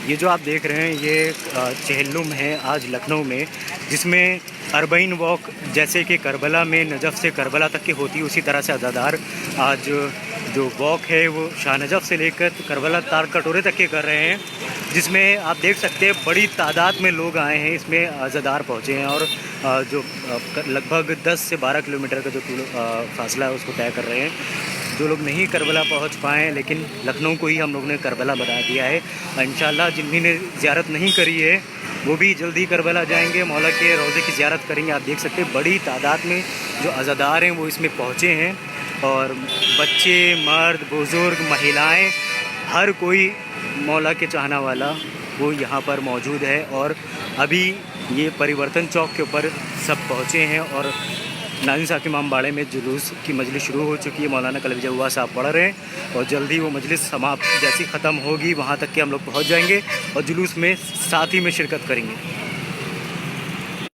ये जो आप देख रहे हैं ये चेहल्लुम है आज लखनऊ में, जिसमें अरबईन वॉक जैसे कि करबला में नजफ़ से करबला तक की होती है, उसी तरह से अज़ादार आज जो वॉक है वो शाह नजफ़ से लेकर करबला तार कटोरे तक के कर रहे हैं, जिसमें आप देख सकते हैं बड़ी तादाद में लोग आए हैं। इसमें अज़ादार पहुँचे हैं और जो लगभग 10 से 12 किलोमीटर का जो फासला है उसको तय कर रहे हैं। जो लोग नहीं करबला पहुंच पाए लेकिन लखनऊ को ही हम लोग ने करबला बना दिया है। इंशाल्लाह जिन्होंने ज़ियारत नहीं करी है वो भी जल्दी करबला जाएंगे, मौला के रोज़े की ज़ियारत करेंगे। आप देख सकते हैं बड़ी तादाद में जो अज़ादार हैं वो इसमें पहुँचे हैं और बच्चे, मर्द, बुज़ुर्ग, महिलाएँ, हर कोई मौला के चाहना वाला वो यहाँ पर मौजूद है। और अभी ये परिवर्तन चौक के ऊपर सब पहुँचे हैं और नाज़िम साहब के इमामबाड़े में जुलूस की मजलिस शुरू हो चुकी है। मौलाना कलवी जव्वा साहब पढ़ रहे हैं और जल्दी वो मजलिस समाप्त जैसी ख़त्म होगी वहाँ तक के हम लोग पहुँच जाएंगे और जुलूस में साथ ही में शिरकत करेंगे।